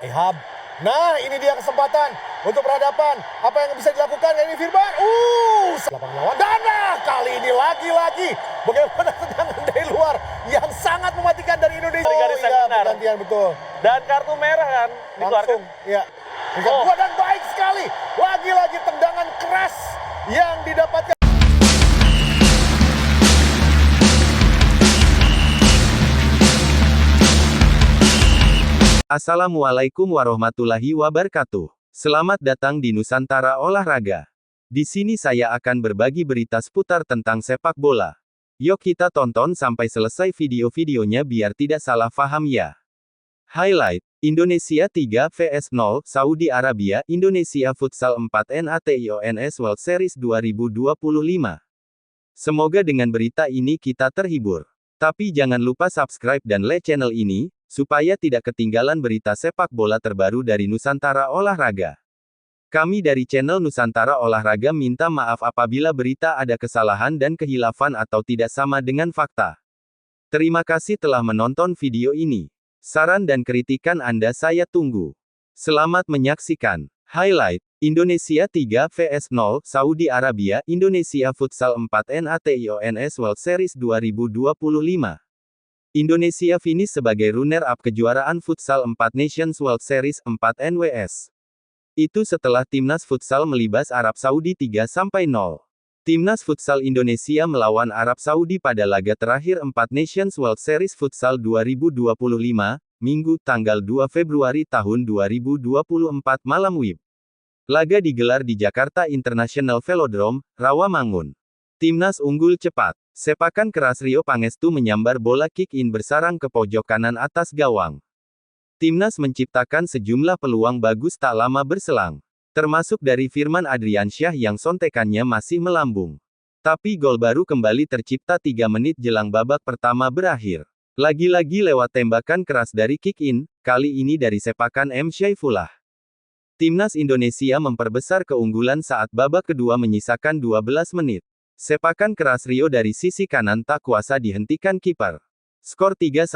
Ehab. Nah, ini dia kesempatan untuk berhadapan. Apa yang bisa dilakukan ini Firman? Lapang lawan Dana. Kali ini lagi-lagi bagaimana tendangan dari luar yang sangat mematikan dari Indonesia. Dari garis yang benar. Pergantian betul. Dan kartu merah kan dikeluarkan. Langsung, ya. Dua dan baik sekali. Lagi-lagi tendangan keras yang didapatkan. Assalamualaikum warahmatullahi wabarakatuh. Selamat datang di Nusantara Olahraga. Di sini saya akan berbagi berita seputar tentang sepak bola. Yuk kita tonton sampai selesai video-videonya biar tidak salah paham ya. Highlight: Indonesia 3 vs 0, Saudi Arabia, Indonesia Futsal 4 NATIONS World Series 2025. Semoga dengan berita ini kita terhibur. Tapi jangan lupa subscribe dan like channel ini, supaya tidak ketinggalan berita sepak bola terbaru dari Nusantara Olahraga. Kami dari channel Nusantara Olahraga minta maaf apabila berita ada kesalahan dan kehilafan atau tidak sama dengan fakta. Terima kasih telah menonton video ini. Saran dan kritikan Anda saya tunggu. Selamat menyaksikan. Highlight: Indonesia 3 vs 0, Saudi Arabia, Indonesia Futsal 4 NATIONS World Series 2025. Indonesia finish sebagai runner-up kejuaraan Futsal 4 Nations World Series 4 NWS. Itu setelah Timnas Futsal melibas Arab Saudi 3-0. Timnas Futsal Indonesia melawan Arab Saudi pada laga terakhir 4 Nations World Series Futsal 2025, Minggu, tanggal 2 Februari tahun 2024 malam WIB. Laga digelar di Jakarta International Velodrome, Rawamangun. Timnas unggul cepat. Sepakan keras Rio Pangestu menyambar bola kick-in bersarang ke pojok kanan atas gawang. Timnas menciptakan sejumlah peluang bagus tak lama berselang. Termasuk dari Firman Adriansyah yang sontekannya masih melambung. Tapi gol baru kembali tercipta 3 menit jelang babak pertama berakhir. Lagi-lagi lewat tembakan keras dari kick-in, kali ini dari sepakan M. Syaifullah. Timnas Indonesia memperbesar keunggulan saat babak kedua menyisakan 12 menit. Sepakan keras Rio dari sisi kanan tak kuasa dihentikan kiper. Skor 3-0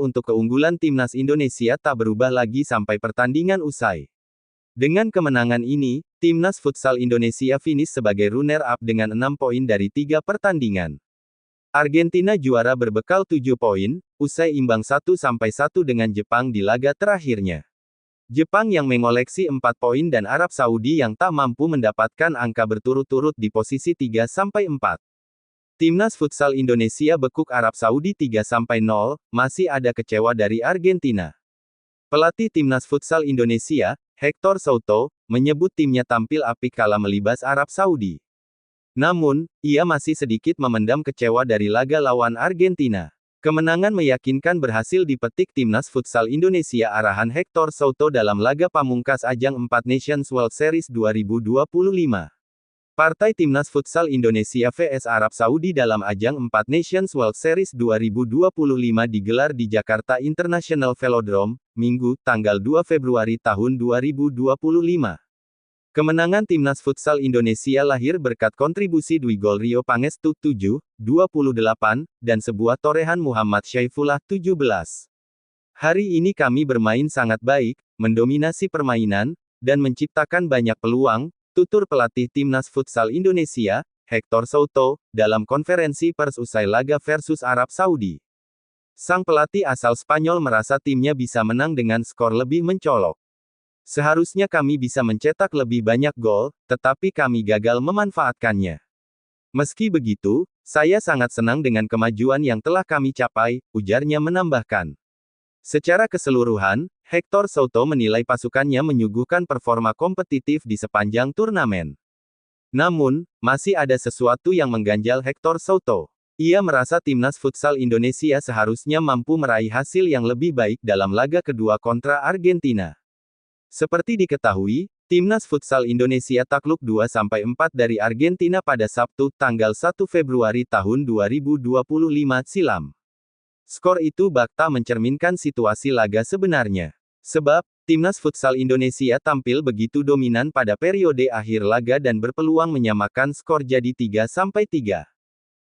untuk keunggulan Timnas Indonesia tak berubah lagi sampai pertandingan usai. Dengan kemenangan ini, Timnas Futsal Indonesia finish sebagai runner-up dengan 6 poin dari 3 pertandingan. Argentina juara berbekal 7 poin, usai imbang 1-1 dengan Jepang di laga terakhirnya. Jepang yang mengoleksi 4 poin dan Arab Saudi yang tak mampu mendapatkan angka berturut-turut di posisi 3-4. Timnas Futsal Indonesia bekuk Arab Saudi 3-0, masih ada kecewa dari Argentina. Pelatih Timnas Futsal Indonesia, Hector Souto, menyebut timnya tampil apik kala melibas Arab Saudi. Namun, ia masih sedikit memendam kecewa dari laga lawan Argentina. Kemenangan meyakinkan berhasil dipetik Timnas Futsal Indonesia arahan Hector Souto dalam laga pamungkas ajang 4 Nations World Series 2025. Partai Timnas Futsal Indonesia vs Arab Saudi dalam ajang 4 Nations World Series 2025 digelar di Jakarta International Velodrome, Minggu, tanggal 2 Februari tahun 2025. Kemenangan Timnas Futsal Indonesia lahir berkat kontribusi dua gol Rio Pangestu 7, 28, dan sebuah torehan Muhammad Syaifullah 17. Hari ini kami bermain sangat baik, mendominasi permainan, dan menciptakan banyak peluang, tutur pelatih Timnas Futsal Indonesia, Hector Souto, dalam konferensi pers usai laga versus Arab Saudi. Sang pelatih asal Spanyol merasa timnya bisa menang dengan skor lebih mencolok. Seharusnya kami bisa mencetak lebih banyak gol, tetapi kami gagal memanfaatkannya. Meski begitu, saya sangat senang dengan kemajuan yang telah kami capai, ujarnya menambahkan. Secara keseluruhan, Hector Souto menilai pasukannya menyuguhkan performa kompetitif di sepanjang turnamen. Namun, masih ada sesuatu yang mengganjal Hector Souto. Ia merasa Timnas Futsal Indonesia seharusnya mampu meraih hasil yang lebih baik dalam laga kedua kontra Argentina. Seperti diketahui, Timnas Futsal Indonesia takluk 2-4 dari Argentina pada Sabtu, tanggal 1 Februari tahun 2025 silam. Skor itu bakta mencerminkan situasi laga sebenarnya. Sebab, Timnas Futsal Indonesia tampil begitu dominan pada periode akhir laga dan berpeluang menyamakan skor jadi 3-3.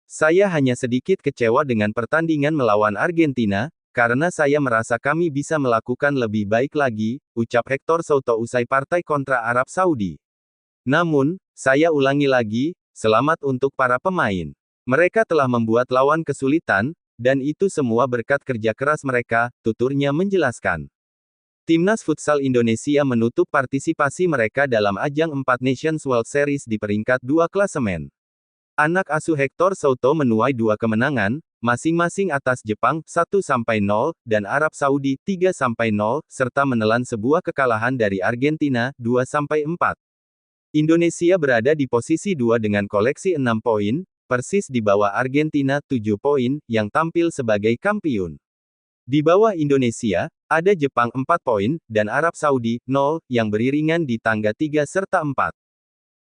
Saya hanya sedikit kecewa dengan pertandingan melawan Argentina, karena saya merasa kami bisa melakukan lebih baik lagi, ucap Hector Souto usai partai kontra Arab Saudi. Namun, saya ulangi lagi, selamat untuk para pemain. Mereka telah membuat lawan kesulitan, dan itu semua berkat kerja keras mereka, tuturnya menjelaskan. Timnas Futsal Indonesia menutup partisipasi mereka dalam ajang 4 Nations World Series di peringkat 2 klasemen. Anak asuh Hector Souto menuai 2 kemenangan, masing-masing atas Jepang 1-0 dan Arab Saudi 3-0, serta menelan sebuah kekalahan dari Argentina 2-4. Indonesia berada di posisi 2 dengan koleksi 6 poin, persis di bawah Argentina 7 poin, yang tampil sebagai kampiun. Di bawah Indonesia, ada Jepang 4 poin, dan Arab Saudi 0, yang beriringan di tangga 3 serta 4.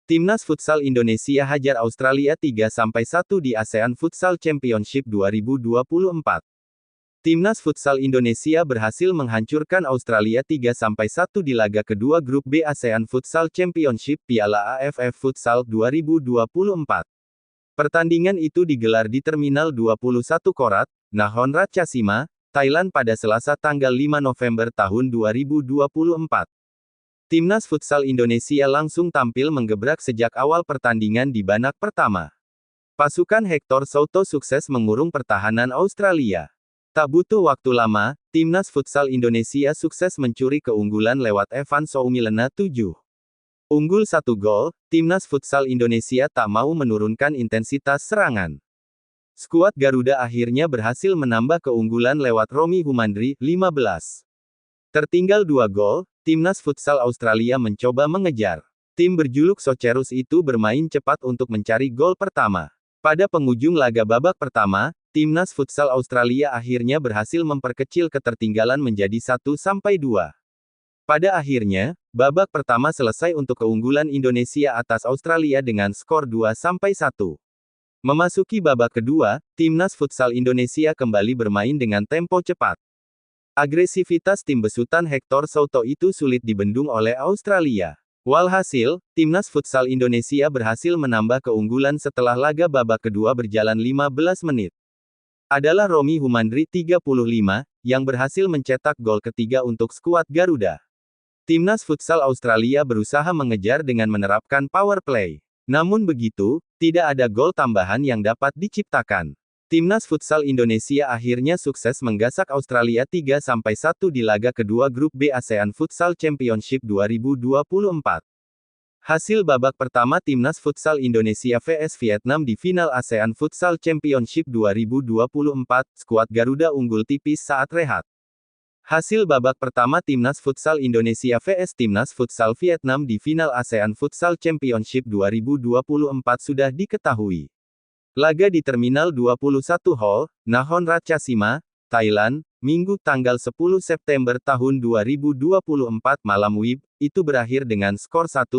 Timnas Futsal Indonesia hajar Australia 3-1 di ASEAN Futsal Championship 2024. Timnas Futsal Indonesia berhasil menghancurkan Australia 3-1 di laga kedua Grup B ASEAN Futsal Championship Piala AFF Futsal 2024. Pertandingan itu digelar di Terminal 21 Korat, Nakhon Ratchasima, Thailand pada Selasa tanggal 5 November tahun 2024. Timnas Futsal Indonesia langsung tampil menggebrak sejak awal pertandingan di babak pertama. Pasukan Hector Souto sukses mengurung pertahanan Australia. Tak butuh waktu lama, Timnas Futsal Indonesia sukses mencuri keunggulan lewat Evan Soumilena 7. Unggul 1 gol, Timnas Futsal Indonesia tak mau menurunkan intensitas serangan. Skuad Garuda akhirnya berhasil menambah keunggulan lewat Romy Humandri, 15. Tertinggal 2 gol, Timnas Futsal Australia mencoba mengejar. Tim berjuluk Socerus itu bermain cepat untuk mencari gol pertama. Pada penghujung laga babak pertama, Timnas Futsal Australia akhirnya berhasil memperkecil ketertinggalan menjadi 1-2. Pada akhirnya, babak pertama selesai untuk keunggulan Indonesia atas Australia dengan skor 2-1. Memasuki babak kedua, Timnas Futsal Indonesia kembali bermain dengan tempo cepat. Agresivitas tim besutan Hector Souto itu sulit dibendung oleh Australia. Walhasil, Timnas Futsal Indonesia berhasil menambah keunggulan setelah laga babak kedua berjalan 15 menit. Adalah Romy Humandri 35, yang berhasil mencetak gol ketiga untuk skuad Garuda. Timnas Futsal Australia berusaha mengejar dengan menerapkan power play. Namun begitu, tidak ada gol tambahan yang dapat diciptakan. Timnas Futsal Indonesia akhirnya sukses menggasak Australia 3-1 di laga kedua Grup B ASEAN Futsal Championship 2024. Hasil babak pertama Timnas Futsal Indonesia vs Vietnam di final ASEAN Futsal Championship 2024, skuad Garuda unggul tipis saat rehat. Hasil babak pertama Timnas Futsal Indonesia vs Timnas Futsal Vietnam di final ASEAN Futsal Championship 2024 sudah diketahui. Laga di Terminal 21 Hall, Nakhon Ratchasima, Thailand, Minggu tanggal 10 September tahun 2024 malam WIB, itu berakhir dengan skor 1-0.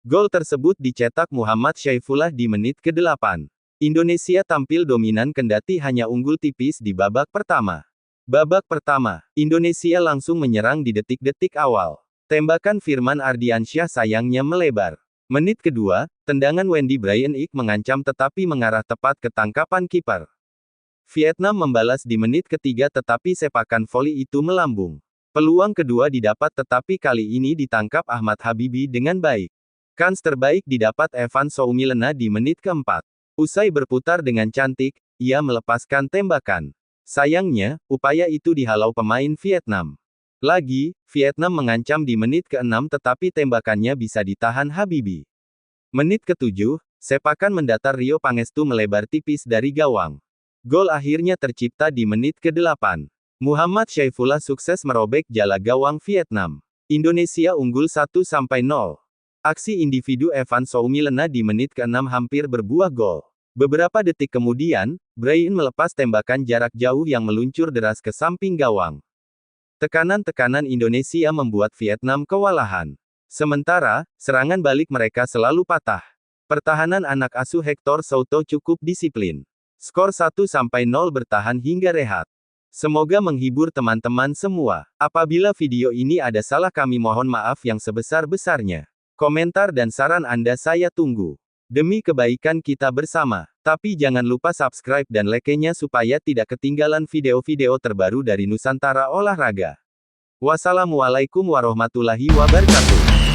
Gol tersebut dicetak Muhammad Syaifullah di menit ke-8. Indonesia tampil dominan kendati hanya unggul tipis di babak pertama. Babak pertama, Indonesia langsung menyerang di detik-detik awal. Tembakan Firman Ardiansyah sayangnya melebar. Menit kedua, tendangan Wendy Brian Ik mengancam tetapi mengarah tepat ke tangkapan kiper. Vietnam membalas di menit ketiga tetapi sepakan voli itu melambung. Peluang kedua didapat tetapi kali ini ditangkap Ahmad Habibi dengan baik. Kans terbaik didapat Evan Soumilena di menit keempat. Usai berputar dengan cantik, ia melepaskan tembakan. Sayangnya, upaya itu dihalau pemain Vietnam. Lagi, Vietnam mengancam di menit ke-6 tetapi tembakannya bisa ditahan Habibi. Menit ke-7, sepakan mendatar Rio Pangestu melebar tipis dari gawang. Gol akhirnya tercipta di menit ke-8. Muhammad Syaifullah sukses merobek jala gawang Vietnam. Indonesia unggul 1-0. Aksi individu Evan Soumilena di menit ke-6 hampir berbuah gol. Beberapa detik kemudian, Brian melepas tembakan jarak jauh yang meluncur deras ke samping gawang. Tekanan-tekanan Indonesia membuat Vietnam kewalahan. Sementara, serangan balik mereka selalu patah. Pertahanan anak asuh Hector Souto cukup disiplin. Skor 1-0 bertahan hingga rehat. Semoga menghibur teman-teman semua. Apabila video ini ada salah kami mohon maaf yang sebesar-besarnya. Komentar dan saran Anda saya tunggu. Demi kebaikan kita bersama. Tapi jangan lupa subscribe dan like-nya supaya tidak ketinggalan video-video terbaru dari Nusantara Olahraga. Wassalamualaikum warahmatullahi wabarakatuh.